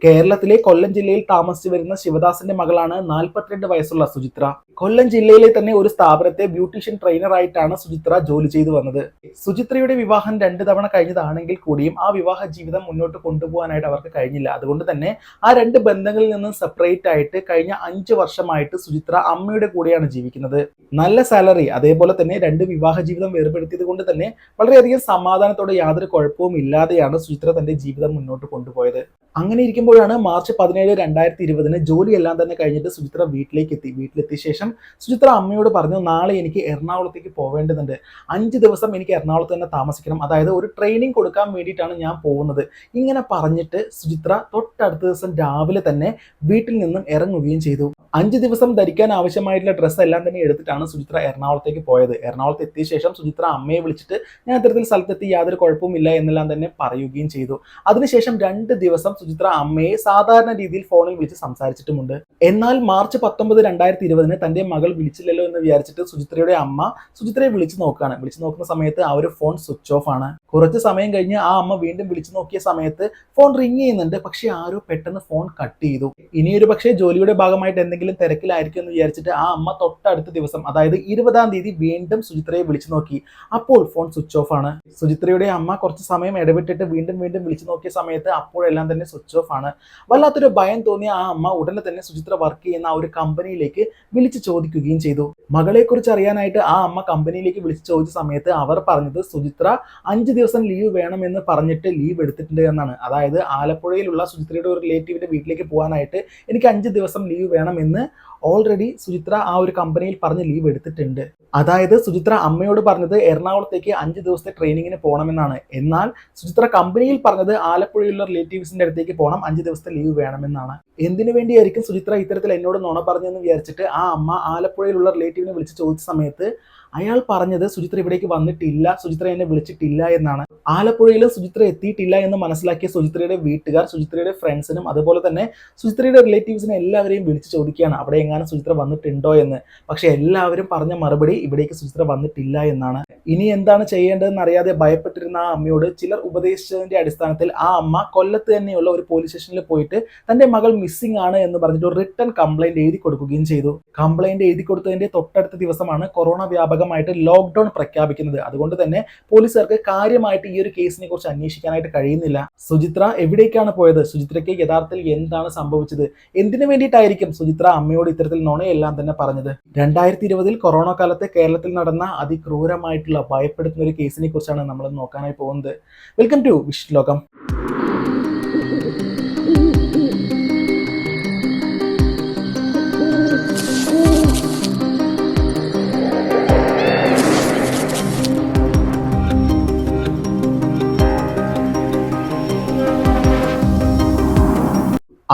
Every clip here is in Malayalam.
കേരളത്തിലെ കൊല്ലം ജില്ലയിൽ താമസിച്ചു വരുന്ന ശിവദാസന്റെ മകളാണ് 42 വയസ്സുള്ള സുചിത്ര. കൊല്ലം ജില്ലയിലെ തന്നെ ഒരു സ്ഥാപനത്തെ ബ്യൂട്ടീഷ്യൻ ട്രെയിനർ ആയിട്ടാണ് സുചിത്ര ജോലി ചെയ്തു വന്നത്. സുചിത്രയുടെ വിവാഹം 2 തവണ കഴിഞ്ഞതാണെങ്കിൽ കൂടിയും ആ വിവാഹ ജീവിതം മുന്നോട്ട് കൊണ്ടുപോകാനായിട്ട് അവർക്ക് കഴിഞ്ഞില്ല. അതുകൊണ്ട് തന്നെ ആ 2 ബന്ധങ്ങളിൽ നിന്നും സെപ്പറേറ്റ് ആയിട്ട് കഴിഞ്ഞ 5 വർഷമായിട്ട് സുചിത്ര അമ്മയുടെ കൂടെയാണ് ജീവിക്കുന്നത്. നല്ല സാലറി, അതേപോലെ തന്നെ 2 വിവാഹ ജീവിതം വേർപെടുത്തിയത് കൊണ്ട് തന്നെ വളരെയധികം സമാധാനത്തോടെ യാതൊരു കുഴപ്പവും ഇല്ലാതെയാണ് സുചിത്ര തന്റെ ജീവിതം മുന്നോട്ട് കൊണ്ടുപോയത്. അങ്ങനെ ഇരിക്കുമ്പോഴാണ് മാർച്ച് 17, 2020 ജോലിയെല്ലാം തന്നെ കഴിഞ്ഞിട്ട് സുചിത്ര വീട്ടിലെത്തിയ ശേഷം സുചിത്ര അമ്മയോട് പറഞ്ഞു, നാളെ എനിക്ക് എറണാകുളത്തേക്ക് പോവേണ്ടതുണ്ട്, 5 ദിവസം എനിക്ക് എറണാകുളത്ത് തന്നെ താമസിക്കണം, അതായത് ഒരു ട്രെയിനിങ് കൊടുക്കാൻ വേണ്ടിയിട്ടാണ് ഞാൻ പോകുന്നത്. ഇങ്ങനെ പറഞ്ഞിട്ട് സുചിത്ര തൊട്ടടുത്ത ദിവസം രാവിലെ തന്നെ വീട്ടിൽ നിന്നും ഇറങ്ങുകയും ചെയ്തു. 5 ദിവസം ധരിക്കാൻ ആവശ്യമായിട്ടുള്ള ഡ്രസ്സ് എല്ലാം തന്നെ എടുത്തിട്ടാണ് സുചിത്ര എറണാകുളത്തേക്ക് പോയത്. എറണാകുളത്ത് എത്തിയ ശേഷം സുചിത്ര അമ്മയെ വിളിച്ചിട്ട് ഞാൻ ഇത്തരത്തിൽ സ്ഥലത്തെത്തി, യാതൊരു കുഴപ്പവും ഇല്ല എന്നെല്ലാം തന്നെ പറയുകയും ചെയ്തു. അതിനുശേഷം 2 ദിവസം സുചിത്ര അമ്മയെ സാധാരണ രീതിയിൽ ഫോണിൽ വിളിച്ച് സംസാരിച്ചിട്ടുമുണ്ട്. എന്നാൽ മാർച്ച് 19, 2020 തന്റെ മകൾ വിളിച്ചില്ലല്ലോ എന്ന് വിചാരിച്ചിട്ട് സുചിത്രയുടെ അമ്മ സുചിത്രയെ വിളിച്ചു നോക്കുകയാണ്. വിളിച്ചു നോക്കുന്ന സമയത്ത് ആ ഒരു ഫോൺ സ്വിച്ച് ഓഫ് ആണ്. കുറച്ച് സമയം കഴിഞ്ഞ് ആ അമ്മ വീണ്ടും വിളിച്ചു നോക്കിയ സമയത്ത് ഫോൺ റിങ് ചെയ്യുന്നുണ്ട്. പക്ഷെ ആരോ പെട്ടെന്ന് ഫോൺ കട്ട് ചെയ്തു. ഇനിയൊരു പക്ഷേ ജോലിയുടെ ഭാഗമായിട്ട് എന്തെങ്കിലും തിരക്കിലായിരിക്കും എന്ന് വിചാരിച്ചിട്ട് ആ അമ്മ തൊട്ടടുത്ത ദിവസം, അതായത് 20-ാം തീയതി വീണ്ടും സുചിത്രയെ വിളിച്ചു നോക്കി. അപ്പോൾ ഫോൺ സ്വിച്ച് ഓഫ് ആണ്. സുചിത്രയുടെ അമ്മ കുറച്ച് സമയം ഇടവിട്ടിട്ട് വീണ്ടും വിളിച്ചു നോക്കിയ സമയത്ത് അപ്പോഴെല്ലാം തന്നെ സ്വിച്ച് ഓഫ് ആണ്. വല്ലാത്തൊരു ഭയം തോന്നിയ ആ അമ്മ ഉടനെ തന്നെ സുചിത്ര വർക്ക് ചെയ്യുന്ന ആ ഒരു കമ്പനിയിലേക്ക് വിളിച്ചു ചോദിക്കുകയും ചെയ്തു. മകളെ കുറിച്ച് അറിയാനായിട്ട് ആ അമ്മ കമ്പനിയിലേക്ക് വിളിച്ചു ചോദിച്ച സമയത്ത് അവർ പറഞ്ഞത് സുചിത്ര 5 ദിവസം ലീവ് വേണമെന്ന് പറഞ്ഞിട്ട് ലീവ് എടുത്തിട്ടുണ്ട് എന്നാണ്. അതായത് ആലപ്പുഴയിലുള്ള സുചിത്രയുടെ ഒരു റിലേറ്റീവിന്റെ വീട്ടിലേക്ക് പോകാനായിട്ട് എനിക്ക് 5 ദിവസം ലീവ് വേണമെന്ന് ഓൾറെഡി സുചിത്ര ആ ഒരു കമ്പനിയിൽ പറഞ്ഞ് ലീവ് എടുത്തിട്ടുണ്ട്. അതായത് സുചിത്ര അമ്മയോട് പറഞ്ഞത് എറണാകുളത്തേക്ക് 5 ദിവസത്തെ ട്രെയിനിങ്ങിന് പോകണമെന്നാണ്. എന്നാൽ സുചിത്ര കമ്പനിയിൽ പറഞ്ഞത് ആലപ്പുഴയിലുള്ള റിലേറ്റീവ്സിന്റെ അടുത്തേക്ക് പോകണം, 5 ദിവസത്തെ ലീവ് വേണമെന്നാണ്. എന്തിനു വേണ്ടിയായിരിക്കും സുചിത്ര ഇത്തരത്തിൽ എന്നോട് നുണ പറഞ്ഞതെന്ന് വിചാരിച്ചിട്ട് ആ അമ്മ ആലപ്പുഴയിലുള്ള റിലേറ്റീവിനെ വിളിച്ച് ചോദിച്ച സമയത്ത് അയാൾ പറഞ്ഞത് സുചിത്ര ഇവിടേക്ക് വന്നിട്ടില്ല, സുചിത്ര എന്നെ വിളിച്ചിട്ടില്ല എന്നാണ്. ആലപ്പുഴയിലും സുചിത്ര എത്തിയിട്ടില്ല എന്ന് മനസ്സിലാക്കിയ സുചിത്രയുടെ വീട്ടുകാർ സുചിത്രയുടെ ഫ്രണ്ട്സിനും അതുപോലെ തന്നെ സുചിത്രയുടെ റിലേറ്റീവ്സിനും എല്ലാവരെയും വിളിച്ച് ചോദിക്കുകയാണ് അവിടെ എങ്ങാനും സുചിത്ര വന്നിട്ടുണ്ടോ എന്ന്. പക്ഷെ എല്ലാവരും പറഞ്ഞ മറുപടി ഇവിടേക്ക് സുചിത്ര വന്നിട്ടില്ല എന്നാണ്. ഇനി എന്താണ് ചെയ്യേണ്ടതെന്ന് അറിയാതെ ഭയപ്പെട്ടിരുന്ന ആ അമ്മയോട് ചിലർ ഉപദേശിച്ചതിന്റെ അടിസ്ഥാനത്തിൽ ആ അമ്മ കൊല്ലത്ത് തന്നെയുള്ള ഒരു പോലീസ് സ്റ്റേഷനിൽ പോയിട്ട് തന്റെ മകൾ മിസ്സിംഗ് ആണ് എന്ന് പറഞ്ഞിട്ട് ഒരു റിട്ടൺ കംപ്ലൈന്റ് എഴുതി കൊടുക്കുകയും ചെയ്തു. കംപ്ലൈന്റ് എഴുതി കൊടുത്തതിന്റെ തൊട്ടടുത്ത ദിവസമാണ് കൊറോണ വ്യാപകമായിട്ട് ലോക്ക്ഡൌൺ പ്രഖ്യാപിക്കുന്നത്. അതുകൊണ്ട് തന്നെ പോലീസുകാർക്ക് കാര്യമായിട്ട് ഈ ഒരു കേസിനെ കുറിച്ച് അന്വേഷിക്കാനായിട്ട് കഴിയുന്നില്ല. സുചിത്ര എവിടേക്കാണ് പോയത്, സുചിത്രയ്ക്ക് യഥാർത്ഥത്തിൽ എന്താണ് സംഭവിച്ചത്, എന്തിനു വേണ്ടിയിട്ടായിരിക്കും സുചിത്ര അമ്മയോട് ഇത്തരത്തിൽ നുണയെല്ലാം തന്നെ പറഞ്ഞത്. 2020 കൊറോണ കാലത്ത് കേരളത്തിൽ നടന്ന അതിക്രൂരമായിട്ടുള്ള ഭയപ്പെടുത്തുന്ന ഒരു കേസിനെ കുറിച്ചാണ് നമ്മൾ നോക്കാനായി പോകുന്നത്. വെൽക്കം ടു വിഷ് ലോകം.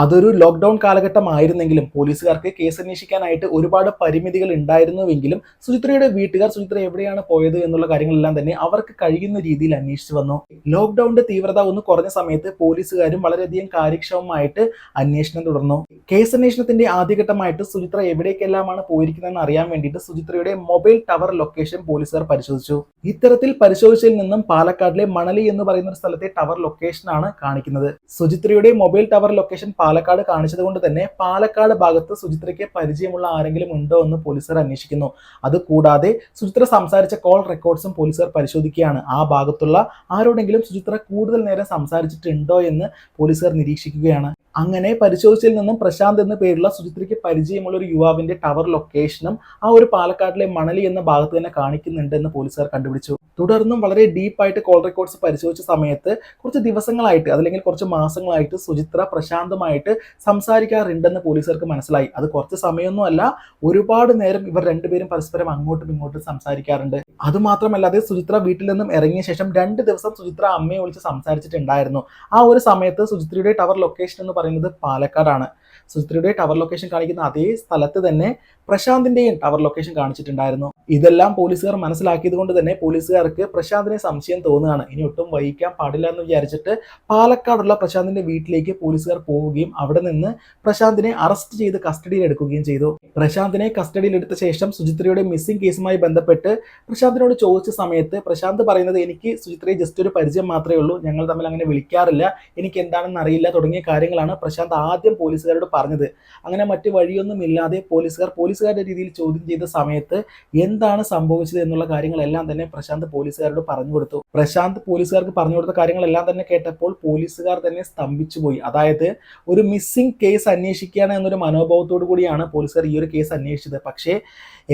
അതൊരു ലോക്ക്ഡൌൺ കാലഘട്ടമായിരുന്നെങ്കിലും പോലീസുകാർക്ക് കേസ് അന്വേഷിക്കാനായിട്ട് ഒരുപാട് പരിമിതികൾ ഉണ്ടായിരുന്നുവെങ്കിലും സുചിത്രയുടെ വീട്ടുകാർ സുചിത്ര എവിടെയാണ് പോയത് എന്നുള്ള കാര്യങ്ങളെല്ലാം തന്നെ അവർക്ക് കഴിയുന്ന രീതിയിൽ അന്വേഷിച്ചു വന്നു. ലോക്ക്ഡൌണിന്റെ തീവ്രത ഒന്ന് കുറഞ്ഞ സമയത്ത് പോലീസുകാരും വളരെയധികം കാര്യക്ഷമമായിട്ട് അന്വേഷണം തുടർന്നു. കേസ് അന്വേഷണത്തിന്റെ ആദ്യഘട്ടമായിട്ട് സുചിത്ര എവിടേക്കെല്ലാമാണ് പോയിരിക്കുന്നതെന്ന് അറിയാൻ വേണ്ടിയിട്ട് സുചിത്രയുടെ മൊബൈൽ ടവർ ലൊക്കേഷൻ പോലീസുകാർ പരിശോധിച്ചു. ഇത്തരത്തിൽ പരിശോധിച്ചതിൽ നിന്നും പാലക്കാടിലെ മണലി എന്ന് പറയുന്ന ഒരു സ്ഥലത്തെ ടവർ ലൊക്കേഷനാണ് കാണിക്കുന്നത്. സുചിത്രയുടെ മൊബൈൽ ടവർ ലൊക്കേഷൻ പാലക്കാട് കാണിച്ചത് കൊണ്ട് തന്നെ പാലക്കാട് ഭാഗത്ത് സുചിത്രയ്ക്ക് പരിചയമുള്ള ആരെങ്കിലും ഉണ്ടോ എന്ന് പോലീസുകാർ അന്വേഷിക്കുന്നു. അതുകൂടാതെ സുചിത്ര സംസാരിച്ച കോൾ റെക്കോർഡ്സും പോലീസുകാർ പരിശോധിക്കുകയാണ്. ആ ഭാഗത്തുള്ള ആരോടെങ്കിലും സുചിത്ര കൂടുതൽ നേരം സംസാരിച്ചിട്ടുണ്ടോ എന്ന് പോലീസുകാർ നിരീക്ഷിക്കുകയാണ്. അങ്ങനെ പരിശോധിച്ചതിൽ നിന്നും പ്രശാന്ത് എന്ന പേരുള്ള സുചിത്രയ്ക്ക് പരിചയമുള്ള ഒരു യുവാവിന്റെ ടവർ ലൊക്കേഷനും ആ ഒരു പാലക്കാട്ടിലെ മണലി എന്ന ഭാഗത്ത് തന്നെ കാണിക്കുന്നുണ്ട് എന്ന് പോലീസുകാർ കണ്ടുപിടിച്ചു. തുടർന്നും വളരെ ഡീപ്പായിട്ട് കോൾ റെക്കോർഡ്സ് പരിശോധിച്ച സമയത്ത് കുറച്ച് ദിവസങ്ങളായിട്ട് അല്ലെങ്കിൽ കുറച്ച് മാസങ്ങളായിട്ട് സുചിത്ര പ്രശാന്തമായിട്ട് സംസാരിക്കാറുണ്ടെന്ന് പോലീസുകാർക്ക് മനസ്സിലായി. അത് കുറച്ച് സമയമൊന്നും അല്ല, ഒരുപാട് നേരം ഇവർ രണ്ടുപേരും പരസ്പരം അങ്ങോട്ടും ഇങ്ങോട്ടും സംസാരിക്കാറുണ്ട്. അതുമാത്രമല്ലാതെ സുചിത്ര വീട്ടിൽ നിന്നും ഇറങ്ങിയ ശേഷം 2 ദിവസം സുചിത്ര അമ്മയെ വിളിച്ച് സംസാരിച്ചിട്ടുണ്ടായിരുന്നു. ആ ഒരു സമയത്ത് സുചിത്രയുടെ ടവർ ലൊക്കേഷൻ എന്ന് പറയുന്നത് പാലക്കാടാണ്. സുചിത്രയുടെ ടവർ ലൊക്കേഷൻ കാണിക്കുന്ന അതേ സ്ഥലത്ത് തന്നെ പ്രശാന്തിന്റെയും ടവർ ലൊക്കേഷൻ കാണിച്ചിട്ടുണ്ടായിരുന്നു. ഇതെല്ലാം പോലീസുകാർ മനസ്സിലാക്കിയത് കൊണ്ട് തന്നെ പോലീസുകാർക്ക് പ്രശാന്തിനെ സംശയം തോന്നുകയാണ്. ഇനി ഒട്ടും വൈകിക്കാൻ പാടില്ല എന്ന് വിചാരിച്ചിട്ട് പാലക്കാടുള്ള പ്രശാന്തിന്റെ വീട്ടിലേക്ക് പോലീസുകാർ പോവുകയും അവിടെ നിന്ന് പ്രശാന്തിനെ അറസ്റ്റ് ചെയ്ത് കസ്റ്റഡിയിൽ എടുക്കുകയും ചെയ്തു. പ്രശാന്തിനെ കസ്റ്റഡിയിൽ എടുത്ത ശേഷം സുചിത്രയുടെ മിസ്സിംഗ് കേസുമായി ബന്ധപ്പെട്ട് പ്രശാന്തിനോട് ചോദിച്ച സമയത്ത് പ്രശാന്ത് പറയുന്നത്, എനിക്ക് സുചിത്രയെ ജസ്റ്റ് ഒരു പരിചയം മാത്രമേ ഉള്ളൂ, ഞങ്ങൾ തമ്മിൽ അങ്ങനെ വിളിക്കാറില്ല, എനിക്ക് എന്താണെന്ന് അറിയില്ല തുടങ്ങിയ കാര്യങ്ങളാണ് പ്രശാന്ത് ആദ്യം പോലീസുകാരോട് പറഞ്ഞത്. അങ്ങനെ മറ്റു വഴിയൊന്നും ഇല്ലാതെ പോലീസുകാരുടെ രീതിയിൽ ചോദ്യം ചെയ്ത സമയത്ത് എന്താണ് സംഭവിച്ചത് എന്നുള്ള കാര്യങ്ങളെല്ലാം തന്നെ പ്രശാന്ത് പോലീസുകാരോട് പറഞ്ഞു കൊടുത്തു. പ്രശാന്ത് പോലീസുകാർക്ക് പറഞ്ഞു കൊടുത്ത കാര്യങ്ങളെല്ലാം തന്നെ കേട്ടപ്പോൾ പോലീസുകാർ തന്നെ സ്തംഭിച്ചു പോയി. അതായത് ഒരു മിസ്സിംഗ് കേസ് അന്വേഷിക്കുകയാണ് എന്നൊരു മനോഭാവത്തോടു കൂടിയാണ് പോലീസുകാർ ഈ ഒരു കേസ് അന്വേഷിച്ചത്. പക്ഷേ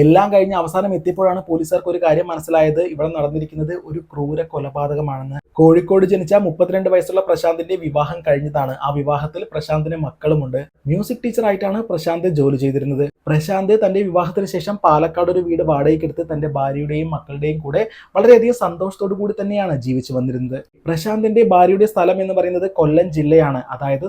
എല്ലാം കഴിഞ്ഞ് അവസാനം എത്തിയപ്പോഴാണ് പോലീസുകാർക്ക് ഒരു കാര്യം മനസ്സിലായത്, ഇവിടെ നടന്നിരിക്കുന്നത് ഒരു ക്രൂര കൊലപാതകമാണെന്ന്. കോഴിക്കോട് ജനിച്ച 32 വയസ്സുള്ള പ്രശാന്തിന്റെ വിവാഹം കഴിഞ്ഞതാണ്. ആ വിവാഹത്തിൽ പ്രശാന്തിന് മക്കളുമുണ്ട്. മ്യൂസിക് ടീച്ചറായിട്ടാണ് പ്രശാന്ത് ജോലി ചെയ്തിരുന്നത്. പ്രശാന്ത് തന്റെ വിവാഹത്തിന് ശേഷം പാലക്കാട് ഒരു വീട് വാടകയ്ക്കെടുത്ത് തന്റെ ഭാര്യയുടെയും മക്കളുടെയും കൂടെ വളരെയധികം സന്തോഷത്തോടു കൂടി തന്നെയാണ് ജീവിച്ചു വന്നിരുന്നത്. പ്രശാന്തിന്റെ ഭാര്യയുടെ സ്ഥലം എന്ന് പറയുന്നത് കൊല്ലം ജില്ലയാണ്. അതായത്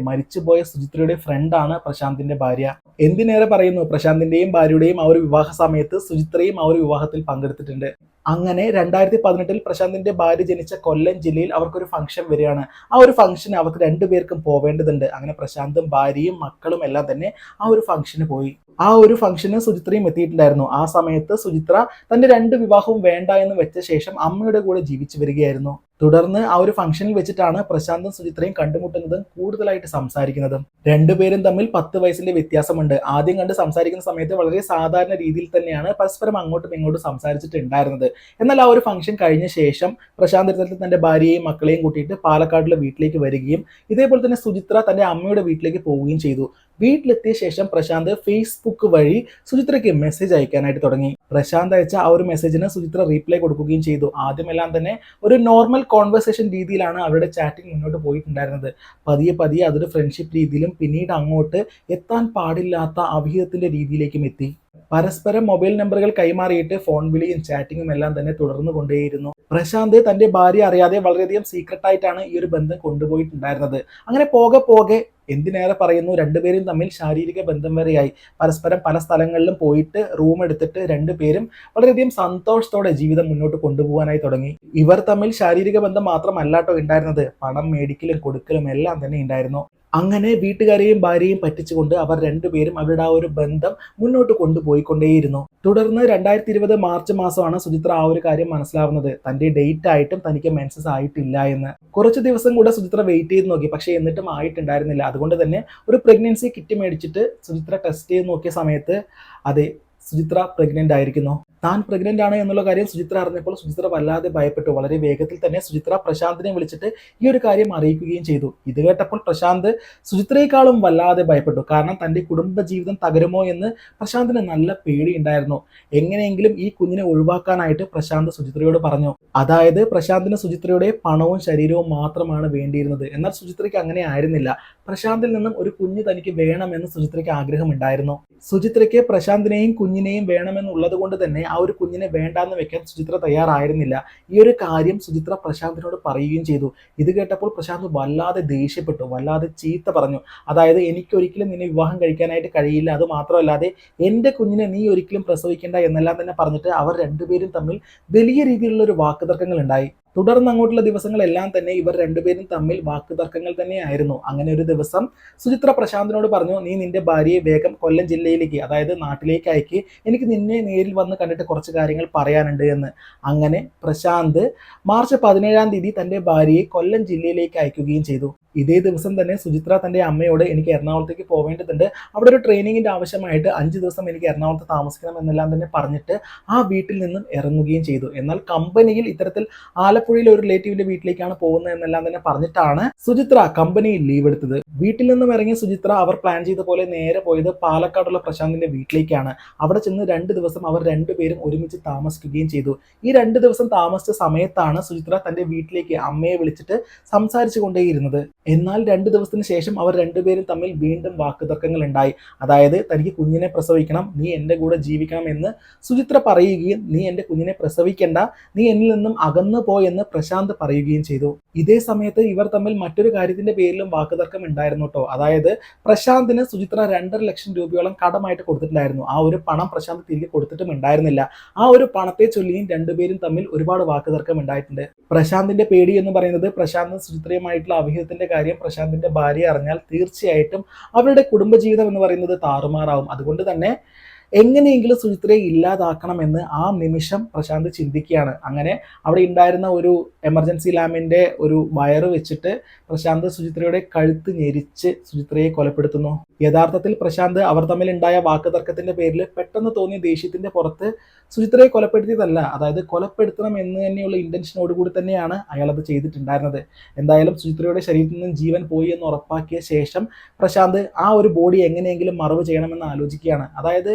മരിച്ചുപോയ സുചിത്രയുടെ ഫ്രണ്ടാണ് പ്രശാന്തിന്റെ ഭാര്യ. എന്തിനേറെ പറയുന്നു, പ്രശാന്തിന്റെയും ഭാര്യയുടെയും ആ ഒരു വിവാഹ സമയത്ത് സുചിത്രയും ആ ഒരു വിവാഹത്തിൽ പങ്കെടുത്തിട്ടുണ്ട്. അങ്ങനെ 2018 പ്രശാന്തിന്റെ ഭാര്യ ജനിച്ച കൊല്ലം ജില്ലയിൽ അവർക്കൊരു ഫംഗ്ഷൻ വരികയാണ്. ആ ഒരു ഫംഗ്ഷന് അവർക്ക് രണ്ടുപേർക്കും പോവേണ്ടതുണ്ട്. അങ്ങനെ പ്രശാന്തും ഭാര്യയും മക്കളും എല്ലാം തന്നെ ആ ഒരു ഫംഗ്ഷന് പോയി. ആ ഒരു ഫംഗ്ഷന് സുചിത്രയും എത്തിയിട്ടുണ്ടായിരുന്നു. ആ സമയത്ത് സുചിത്ര തന്റെ 2 വിവാഹവും വേണ്ട എന്ന് വെച്ച ശേഷം അമ്മയുടെ കൂടെ ജീവിച്ചു വരികയായിരുന്നു. തുടർന്ന് ആ ഒരു ഫംഗ്ഷനിൽ വെച്ചിട്ടാണ് പ്രശാന്തും സുചിത്രയും കണ്ടുമുട്ടുന്നതും കൂടുതലായിട്ട് സംസാരിക്കുന്നതും. രണ്ടുപേരും തമ്മിൽ 10 വയസ്സിന്റെ വ്യത്യാസമുണ്ട്. ആദ്യം കണ്ട് സംസാരിക്കുന്ന സമയത്ത് വളരെ സാധാരണ രീതിയിൽ തന്നെയാണ് പരസ്പരം അങ്ങോട്ടും ഇങ്ങോട്ടും സംസാരിച്ചിട്ടുണ്ടായിരുന്നത്. എന്നാൽ ആ ഒരു ഫംഗ്ഷൻ കഴിഞ്ഞ ശേഷം പ്രശാന്ത് ഇത്തരത്തിൽ തന്റെ ഭാര്യയെയും മക്കളെയും കൂട്ടിയിട്ട് പാലക്കാടിലെ വീട്ടിലേക്ക് വരികയും ഇതേപോലെ തന്നെ സുചിത്ര തന്റെ അമ്മയുടെ വീട്ടിലേക്ക് പോവുകയും ചെയ്തു. വീട്ടിലെത്തിയ ശേഷം പ്രശാന്ത് ഫേസ്ബുക്ക് വഴി സുചിത്രയ്ക്ക് മെസ്സേജ് അയക്കാനായിട്ട് തുടങ്ങി. പ്രശാന്ത് അയച്ച ആ ഒരു മെസ്സേജിന് സുചിത്ര റീപ്ലൈ കൊടുക്കുകയും ചെയ്തു. ആദ്യമെല്ലാം തന്നെ ഒരു നോർമൽ കോൺവെർസേഷൻ രീതിയിലാണ് അവരുടെ ചാറ്റിംഗ് മുന്നോട്ട് പോയിട്ടുണ്ടായിരുന്നത്. പതിയെ അതൊരു ഫ്രണ്ട്ഷിപ്പ് രീതിയിലും പിന്നീട് അങ്ങോട്ട് എത്താൻ പാടില്ലാത്ത അവിഹിതത്തിന്റെ രീതിയിലേക്കും എത്തി. പരസ്പരം മൊബൈൽ നമ്പറുകൾ കൈമാറിയിട്ട് ഫോൺ വിളിയും ചാറ്റിങ്ങും എല്ലാം തന്നെ തുടർന്നു കൊണ്ടേയിരുന്നു. പ്രശാന്ത് തന്റെ ഭാര്യ അറിയാതെ വളരെയധികം സീക്രട്ടായിട്ടാണ് ഈ ഒരു ബന്ധം കൊണ്ടുപോയിട്ടുണ്ടായിരുന്നത്. അങ്ങനെ പോകെ എന്തിനേറെ പറയുന്നു, രണ്ടുപേരും തമ്മിൽ ശാരീരിക ബന്ധം വരെയായി. പരസ്പരം പല സ്ഥലങ്ങളിലും പോയിട്ട് റൂം എടുത്തിട്ട് രണ്ടുപേരും വളരെയധികം സന്തോഷത്തോടെ ജീവിതം മുന്നോട്ട് കൊണ്ടുപോകാനായി തുടങ്ങി. ഇവർ തമ്മിൽ ശാരീരിക ബന്ധം മാത്രമല്ലാട്ടോ ഉണ്ടായിരുന്നത്, പണം മേടിക്കലും കൊടുക്കലും എല്ലാം തന്നെ ഉണ്ടായിരുന്നു. അങ്ങനെ വീട്ടുകാരെയും ഭാര്യയും പറ്റിച്ചുകൊണ്ട് അവർ രണ്ടുപേരും അവരുടെ ആ ഒരു ബന്ധം മുന്നോട്ട് കൊണ്ടുപോയിക്കൊണ്ടേയിരുന്നു. തുടർന്ന് 2020 മാർച്ച് മാസമാണ് സുചിത്ര ആ ഒരു കാര്യം മനസ്സിലാവുന്നത്, തന്റെ ഡേറ്റ് ആയിട്ടും തനിക്ക് മെൻസസ് ആയിട്ടില്ല എന്ന്. കുറച്ച് ദിവസം കൂടെ സുചിത്ര വെയിറ്റ് ചെയ്ത് നോക്കി, പക്ഷെ എന്നിട്ടും ആയിട്ടുണ്ടായിരുന്നില്ല. അതുകൊണ്ട് തന്നെ ഒരു പ്രഗ്നൻസി കിറ്റ് മേടിച്ചിട്ട് സുചിത്ര ടെസ്റ്റ് ചെയ്ത് നോക്കിയ സമയത്ത് അതെ, സുചിത്ര പ്രഗ്നന്റ് ആയിരിക്കുന്നു. താൻ പ്രഗ്നന്റ് ആണ് എന്നുള്ള കാര്യം സുചിത്ര അറിഞ്ഞപ്പോൾ സുചിത്ര വല്ലാതെ ഭയപ്പെട്ടു. വളരെ വേഗത്തിൽ തന്നെ സുചിത്ര പ്രശാന്തിനെ വിളിച്ചിട്ട് ഈ ഒരു കാര്യം അറിയിക്കുകയും ചെയ്തു. ഇത് കേട്ടപ്പോൾ പ്രശാന്ത് സുചിത്രയെക്കാളും വല്ലാതെ ഭയപ്പെട്ടു. കാരണം തന്റെ കുടുംബജീവിതം തകരുമോ എന്ന് പ്രശാന്തിന് നല്ല പേടി ഉണ്ടായിരുന്നു. എങ്ങനെയെങ്കിലും ഈ കുഞ്ഞിനെ ഒഴിവാക്കാനായിട്ട് പ്രശാന്ത് സുചിത്രയോട് പറഞ്ഞു. അതായത് പ്രശാന്തിന് സുചിത്രയുടെ പണവും ശരീരവും മാത്രമാണ് വേണ്ടിയിരുന്നത്. എന്നാൽ സുചിത്രയ്ക്ക് അങ്ങനെ ആയിരുന്നില്ല. പ്രശാന്തിൽ നിന്നും ഒരു കുഞ്ഞ് തനിക്ക് വേണമെന്ന് സുചിത്രയ്ക്ക് ആഗ്രഹമുണ്ടായിരുന്നു. സുചിത്രയ്ക്ക് പ്രശാന്തിനെയും കുഞ്ഞിനെയും വേണമെന്നുള്ളത് കൊണ്ട് തന്നെ ആ ഒരു കുഞ്ഞിനെ വേണ്ടാന്ന് വെക്കാൻ സുചിത്ര തയ്യാറായിരുന്നില്ല. ഈ ഒരു കാര്യം സുചിത്ര പ്രശാന്തിനോട് പറയുകയും ചെയ്തു. ഇത് കേട്ടപ്പോൾ പ്രശാന്ത് വല്ലാതെ ദേഷ്യപ്പെട്ടു, വല്ലാതെ ചീത്ത പറഞ്ഞു. അതായത് എനിക്കൊരിക്കലും നിന്നെ വിവാഹം കഴിക്കാനായിട്ട് കഴിയില്ല, അത് മാത്രമല്ലാതെ എൻ്റെ കുഞ്ഞിനെ നീ ഒരിക്കലും പ്രസവിക്കേണ്ട എന്നെല്ലാം തന്നെ പറഞ്ഞിട്ട് അവർ രണ്ടുപേരും തമ്മിൽ വലിയ രീതിയിലുള്ള ഒരു വാക്കുതർക്കങ്ങൾ ഉണ്ടായി. തുടർന്ന് അങ്ങോട്ടുള്ള ദിവസങ്ങളെല്ലാം തന്നെ ഇവർ രണ്ടുപേരും തമ്മിൽ വാക്കുതർക്കങ്ങൾ തന്നെയായിരുന്നു. അങ്ങനെ ഒരു ദിവസം സുചിത്ര പ്രശാന്തിനോട് പറഞ്ഞു, നീ നിന്റെ ഭാര്യയെ വേഗം കൊല്ലം ജില്ലയിലേക്ക്, അതായത് നാട്ടിലേക്ക് അയക്ക്, എനിക്ക് നിന്നെ നേരിൽ വന്ന് കണ്ടിട്ട് കുറച്ച് കാര്യങ്ങൾ പറയാനുണ്ട് എന്ന്. അങ്ങനെ പ്രശാന്ത് മാർച്ച് 17-ാം തീയതി തന്റെ ഭാര്യയെ കൊല്ലം ജില്ലയിലേക്ക് അയക്കുകയും ചെയ്തു. ഇതേ ദിവസം തന്നെ സുചിത്ര തന്റെ അമ്മയോട് എനിക്ക് എറണാകുളത്തേക്ക് പോവേണ്ടതുണ്ട്, അവിടെ ഒരു ട്രെയിനിങ്ങിന്റെ ആവശ്യമായിട്ട് 5 ദിവസം എനിക്ക് എറണാകുളത്ത് താമസിക്കണം എന്നെല്ലാം തന്നെ പറഞ്ഞിട്ട് ആ വീട്ടിൽ നിന്നും ഇറങ്ങുകയും ചെയ്തു. എന്നാൽ കമ്പനിയിൽ ഇത്തരത്തിൽ ആലപ്പുഴയിലെ ഒരു റിലേറ്റീവിന്റെ വീട്ടിലേക്കാണ് പോകുന്നത് എന്നെല്ലാം തന്നെ പറഞ്ഞിട്ടാണ് സുചിത്ര കമ്പനിയിൽ ലീവ് എടുത്തത്. വീട്ടിൽ നിന്നും ഇറങ്ങിയ സുചിത്ര അവർ പ്ലാൻ ചെയ്ത പോലെ നേരെ പോയത് പാലക്കാടുള്ള പ്രശാന്തിന്റെ വീട്ടിലേക്കാണ്. അവിടെ ചെന്ന് 2 ദിവസം അവർ രണ്ടുപേരും ഒരുമിച്ച് താമസിക്കുകയും ചെയ്തു. ഈ 2 ദിവസം താമസിച്ച സമയത്താണ് സുചിത്ര തന്റെ വീട്ടിലേക്ക് അമ്മയെ വിളിച്ചിട്ട് സംസാരിച്ചു കൊണ്ടേയിരുന്നത്. എന്നാൽ 2 ദിവസത്തിന് ശേഷം അവർ രണ്ടുപേരും തമ്മിൽ വീണ്ടും വാക്കുതർക്കങ്ങൾ ഉണ്ടായി. അതായത് തനിക്ക് കുഞ്ഞിനെ പ്രസവിക്കണം, നീ എൻ്റെ കൂടെ ജീവിക്കണം എന്ന് സുചിത്ര പറയുകയും നീ എൻ്റെ കുഞ്ഞിനെ പ്രസവിക്കേണ്ട, നീ എന്നിൽ നിന്നും അകന്നു പോയെന്ന് പ്രശാന്ത് പറയുകയും ചെയ്തു. ഇതേ സമയത്ത് ഇവർ തമ്മിൽ മറ്റൊരു കാര്യത്തിന്റെ പേരിലും വാക്കുതർക്കം ഉണ്ടായി. ഉണ്ടായിരുന്നു കേട്ടോ. അതായത് പ്രശാന്തിന് സുചിത്ര 2.5 ലക്ഷം രൂപയോളം കടമായിട്ട് കൊടുത്തിട്ടുണ്ടായിരുന്നു. ആ ഒരു പണം പ്രശാന്ത് തിരികെ കൊടുത്തിട്ടും ഉണ്ടായിരുന്നില്ല. ആ ഒരു പണത്തെ ചൊല്ലിയും രണ്ടുപേരും തമ്മിൽ ഒരുപാട് വാക്കുതർക്കം ഉണ്ടായിട്ടുണ്ട്. പ്രശാന്തിന്റെ പേടി എന്ന് പറയുന്നത് പ്രശാന്ത് സുചിത്രയുമായിട്ടുള്ള അവിഹിതത്തിന്റെ കാര്യം പ്രശാന്തിന്റെ ഭാര്യ അറിഞ്ഞാൽ തീർച്ചയായിട്ടും അവരുടെ കുടുംബജീവിതം എന്ന് പറയുന്നത് താറുമാറാവും. അതുകൊണ്ട് തന്നെ എങ്ങനെയെങ്കിലും സുചിത്രയെ ഇല്ലാതാക്കണമെന്ന് ആ നിമിഷം പ്രശാന്ത് ചിന്തിക്കുകയാണ്. അങ്ങനെ അവിടെ ഉണ്ടായിരുന്ന ഒരു എമർജൻസി ലാമ്പിന്റെ ഒരു വയറ് വെച്ചിട്ട് പ്രശാന്ത് സുചിത്രയുടെ കഴുത്ത് ഞെരിച്ച് സുചിത്രയെ കൊലപ്പെടുത്തുന്നു. യഥാർത്ഥത്തിൽ പ്രശാന്ത് അവർ തമ്മിൽ ഉണ്ടായ വാക്കുതർക്കത്തിന്റെ പേരിൽ പെട്ടെന്ന് തോന്നിയ ദേഷ്യത്തിന്റെ പുറത്ത് സുചിത്രയെ കൊലപ്പെടുത്തിയതല്ല, അതായത് കൊലപ്പെടുത്തണം എന്ന് തന്നെയുള്ള ഇന്റൻഷനോടുകൂടി തന്നെയാണ് അയാൾ അത് ചെയ്തിട്ടുണ്ടായിരുന്നത്. എന്തായാലും സുചിത്രയുടെ ശരീരത്തിൽ നിന്ന് ജീവൻ പോയി എന്ന് ഉറപ്പാക്കിയ ശേഷം പ്രശാന്ത് ആ ഒരു ബോഡി എങ്ങനെയെങ്കിലും മറവ് ചെയ്യണമെന്ന് ആലോചിക്കുകയാണ്. അതായത്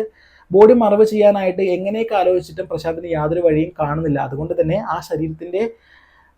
ബോഡി മറവ് ചെയ്യാനായിട്ട് എങ്ങനെയൊക്കെ ആലോചിച്ചിട്ടും പ്രശാന്തിന് യാതൊരു വഴിയും കാണുന്നില്ല. അതുകൊണ്ട് തന്നെ ആ ശരീരത്തിന്റെ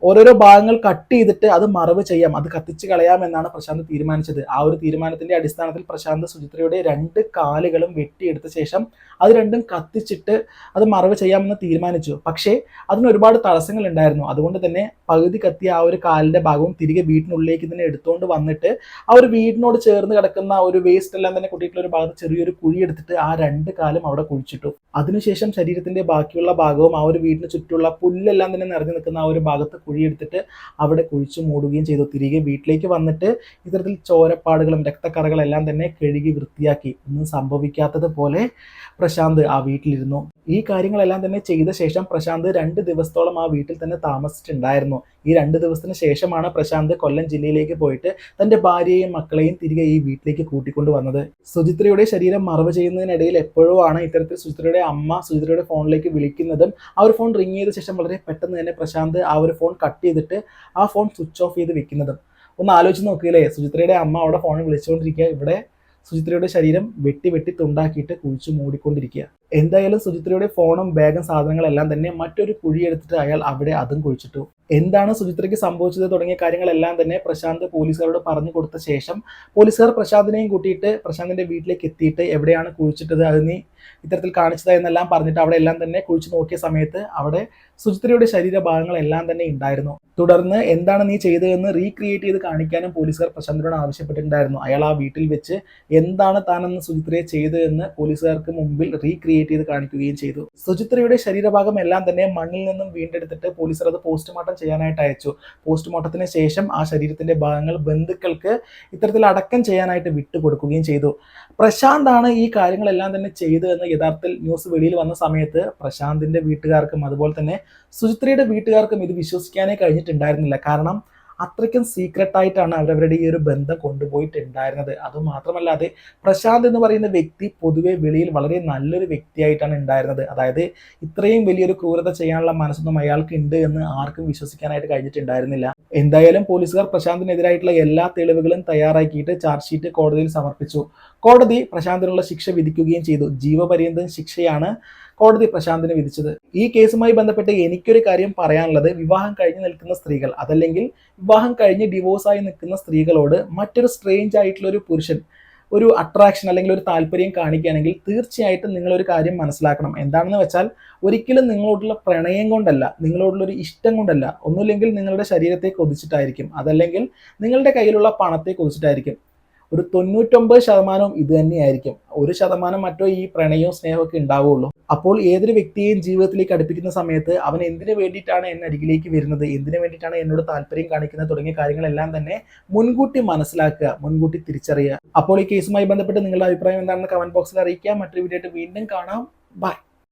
ഓരോരോ ഭാഗങ്ങൾ കട്ട് ചെയ്തിട്ട് അത് മറവ് ചെയ്യാം, അത് കത്തിച്ച് കളയാമെന്നാണ് പ്രശാന്ത് തീരുമാനിച്ചത്. ആ ഒരു തീരുമാനത്തിന്റെ അടിസ്ഥാനത്തിൽ പ്രശാന്ത് സുചിത്രയുടെ 2 കാലുകളും വെട്ടിയെടുത്ത ശേഷം അത് രണ്ടും കത്തിച്ചിട്ട് അത് മറവ് ചെയ്യാമെന്ന് തീരുമാനിച്ചു. പക്ഷേ അതിന് ഒരുപാട് തടസ്സങ്ങൾ ഉണ്ടായിരുന്നു. അതുകൊണ്ട് തന്നെ പകുതി കത്തിയ ആ ഒരു കാലിന്റെ ഭാഗവും തിരികെ വീട്ടിനുള്ളിലേക്ക് തന്നെ എടുത്തുകൊണ്ട് വന്നിട്ട് ആ ഒരു വീടിനോട് ചേർന്ന് കിടക്കുന്ന ഒരു വേസ്റ്റ് എല്ലാം തന്നെ കൂട്ടിയിട്ടുള്ള ഒരു ഭാഗത്ത് ചെറിയൊരു കുഴി എടുത്തിട്ട് ആ 2 കാലും അവിടെ കുഴിച്ചിട്ടു. അതിനുശേഷം ശരീരത്തിന്റെ ബാക്കിയുള്ള ഭാഗവും ആ ഒരു വീടിന് ചുറ്റുമുള്ള പുല്ലെല്ലാം തന്നെ നിറഞ്ഞു നിൽക്കുന്ന ആ ഒരു ഭാഗത്ത് കുഴിയെടുത്തിട്ട് അവിടെ കുഴിച്ചു മൂടുകയും ചെയ്തു. തിരികെ വീട്ടിലേക്ക് വന്നിട്ട് ഇത്തരത്തിൽ ചോരപ്പാടുകളും രക്തക്കറകളെല്ലാം തന്നെ കഴുകി വൃത്തിയാക്കി. ഒന്നും സംഭവിക്കാത്തതുപോലെ പ്രശാന്ത് ആ വീട്ടിലിരുന്നു. ഈ കാര്യങ്ങളെല്ലാം തന്നെ ചെയ്ത ശേഷം പ്രശാന്ത് 2 ദിവസത്തോളം ആ വീട്ടിൽ തന്നെ താമസിച്ചിട്ടുണ്ടായിരുന്നു. ഈ 2 ദിവസത്തിന് ശേഷമാണ് പ്രശാന്ത് കൊല്ലം ജില്ലയിലേക്ക് പോയിട്ട് തന്റെ ഭാര്യയെയും മക്കളെയും തിരികെ ഈ വീട്ടിലേക്ക് കൂട്ടിക്കൊണ്ടു വന്നത്. സുചിത്രയുടെ ശരീരം മറവ് ചെയ്യുന്നതിനിടയിൽ എപ്പോഴോ ആണ് ഇത്തരത്തിൽ സുചിത്രയുടെ അമ്മ സുചിത്രയുടെ ഫോണിലേക്ക് വിളിക്കുന്നതും ആ ഒരു ഫോൺ റിങ് ചെയ്ത ശേഷം വളരെ പെട്ടെന്ന് തന്നെ പ്രശാന്ത് ആ ഒരു ഫോൺ കട്ട് ചെയ്തിട്ട് ആ ഫോൺ സ്വിച്ച് ഓഫ് ചെയ്ത് വെക്കുന്നതും. ഒന്ന് ആലോചിച്ച് നോക്കിയില്ലേ, സുചിത്രയുടെ അമ്മ അവിടെ ഫോണിൽ വിളിച്ചുകൊണ്ടിരിക്കുക, ഇവിടെ സുചിത്രയുടെ ശരീരം വെട്ടി തുണ്ടാക്കിയിട്ട് കുഴിച്ചു മൂടിക്കൊണ്ടിരിക്കുക. എന്തായാലും സുചിത്രയുടെ ഫോണും ബാഗും സാധനങ്ങളെല്ലാം തന്നെ മറ്റൊരു കുഴിയെടുത്തിട്ട് അയാൾ അവിടെ അതും കുഴിച്ചിട്ടു. എന്താണ് സുചിത്രയ്ക്ക് സംഭവിച്ചത് തുടങ്ങിയ കാര്യങ്ങളെല്ലാം തന്നെ പ്രശാന്ത് പോലീസുകാരോട് പറഞ്ഞു കൊടുത്ത ശേഷം പോലീസുകാർ പ്രശാന്തിനെയും കൂട്ടിയിട്ട് പ്രശാന്തിന്റെ വീട്ടിലേക്ക് എത്തിയിട്ട് എവിടെയാണ് കുഴിച്ചിട്ടത്, അത് നീ ഇത്തരത്തിൽ കാണിച്ചത് എന്നെല്ലാം പറഞ്ഞിട്ട് അവിടെ എല്ലാം തന്നെ കുഴിച്ചു നോക്കിയ സമയത്ത് അവിടെ സുചിത്രയുടെ ശരീരഭാഗങ്ങളെല്ലാം തന്നെ ഉണ്ടായിരുന്നു. തുടർന്ന് എന്താണ് നീ ചെയ്തതെന്ന് റീക്രിയേറ്റ് ചെയ്ത് കാണിക്കാനും പോലീസുകാർ പ്രശാന്തിനോട് ആവശ്യപ്പെട്ടിട്ടുണ്ടായിരുന്നു. അയാൾ ആ വീട്ടിൽ വെച്ച് എന്താണ് താനെന്ന് സുചിത്രയെ ചെയ്തതെന്ന് പോലീസുകാർക്ക് മുമ്പിൽ റീക്രിയേറ്റ് ചെയ്ത് കാണിക്കുകയും ചെയ്തു. സുചിത്രയുടെ ശരീരഭാഗം എല്ലാം തന്നെ മണ്ണിൽ നിന്നും വീണ്ടെടുത്തിട്ട് പോലീസുകാർ അത് പോസ്റ്റ്മോർട്ടം ചെയ്യാനായിട്ട് അയച്ചു. പോസ്റ്റ്മോർട്ടത്തിന് ശേഷം ആ ശരീരത്തിന്റെ ഭാഗങ്ങൾ ബന്ധുക്കൾക്ക് ഇത്തരത്തിൽ അടക്കം ചെയ്യാനായിട്ട് വിട്ടുകൊടുക്കുകയും ചെയ്തു. പ്രശാന്താണ് ഈ കാര്യങ്ങളെല്ലാം തന്നെ ചെയ്തതെന്ന് യഥാർത്ഥത്തിൽ ന്യൂസ് വെളിയിൽ വന്ന സമയത്ത് പ്രശാന്തിന്റെ വീട്ടുകാർക്കും അതുപോലെ തന്നെ സുചിത്രയുടെ വീട്ടുകാർക്കും ഇത് വിശ്വസിക്കാനേ കഴിഞ്ഞിട്ടുണ്ടായിരുന്നില്ല. കാരണം അത്രയ്ക്കും സീക്രട്ട് ആയിട്ടാണ് അവരവരുടെ ഈ ഒരു ബന്ധം കൊണ്ടുപോയിട്ടുണ്ടായിരുന്നത്. അതുമാത്രമല്ലാതെ പ്രശാന്ത് എന്ന് പറയുന്ന വ്യക്തി പൊതുവെ വെളിയിൽ വളരെ നല്ലൊരു വ്യക്തിയായിട്ടാണ് ഉണ്ടായിരുന്നത്. അതായത് ഇത്രയും വലിയൊരു ക്രൂരത ചെയ്യാനുള്ള മനസ്സൊന്നും അയാൾക്ക് ഉണ്ട് എന്ന് ആർക്കും വിശ്വസിക്കാനായിട്ട് കഴിഞ്ഞിട്ടുണ്ടായിരുന്നില്ല. എന്തായാലും പോലീസുകാർ പ്രശാന്തിനെതിരായിട്ടുള്ള എല്ലാ തെളിവുകളും തയ്യാറാക്കിയിട്ട് ചാർജ് ഷീറ്റ് കോടതിയിൽ സമർപ്പിച്ചു. കോടതി പ്രശാന്തിനുള്ള ശിക്ഷ വിധിക്കുകയും ചെയ്തു. ജീവപര്യന്തം ശിക്ഷയാണ് കോടതി പ്രശാന്തിന് വിധിച്ചത്. ഈ കേസുമായി ബന്ധപ്പെട്ട് എനിക്കൊരു കാര്യം പറയാനുള്ളത്, വിവാഹം കഴിഞ്ഞ് നിൽക്കുന്ന സ്ത്രീകൾ അതല്ലെങ്കിൽ വിവാഹം കഴിഞ്ഞ് ഡിവോഴ്സായി നിൽക്കുന്ന സ്ത്രീകളോട് മറ്റൊരു സ്ട്രേഞ്ച് ആയിട്ടുള്ള ഒരു പുരുഷൻ ഒരു അട്രാക്ഷൻ അല്ലെങ്കിൽ ഒരു താല്പര്യം കാണിക്കുകയാണെങ്കിൽ തീർച്ചയായിട്ടും നിങ്ങളൊരു കാര്യം മനസ്സിലാക്കണം. എന്താണെന്ന് വെച്ചാൽ ഒരിക്കലും നിങ്ങളോടുള്ള പ്രണയം കൊണ്ടല്ല, നിങ്ങളോടുള്ള ഒരു ഇഷ്ടം കൊണ്ടല്ല, ഒന്നുമില്ലെങ്കിൽ നിങ്ങളുടെ ശരീരത്തെ കൊതിച്ചിട്ടായിരിക്കും, അതല്ലെങ്കിൽ നിങ്ങളുടെ കയ്യിലുള്ള പണത്തെ കൊതിച്ചിട്ടായിരിക്കും. ഒരു 99% ഇത് തന്നെയായിരിക്കും. 1% മറ്റോ ഈ പ്രണയവും സ്നേഹവും ഒക്കെ ഉണ്ടാവുള്ളൂ. അപ്പോൾ ഏതൊരു വ്യക്തിയെയും ജീവിതത്തിലേക്ക് അടുപ്പിക്കുന്ന സമയത്ത് അവൻ എന്തിനു വേണ്ടിയിട്ടാണ് എന്നെ അരികിലേക്ക് വരുന്നത്, എന്തിനു വേണ്ടിയിട്ടാണ് എന്നോട് താല്പര്യം കാണിക്കുന്നത് തുടങ്ങിയ കാര്യങ്ങളെല്ലാം തന്നെ മുൻകൂട്ടി മനസ്സിലാക്കുക, മുൻകൂട്ടി തിരിച്ചറിയുക. അപ്പോൾ ഈ കേസുമായി ബന്ധപ്പെട്ട് നിങ്ങളുടെ അഭിപ്രായം എന്താണെന്ന് കമന്റ് ബോക്സിൽ അറിയിക്കുക. മറ്റൊരു വീഡിയോ ആയിട്ട് വീണ്ടും കാണാം. ബൈ.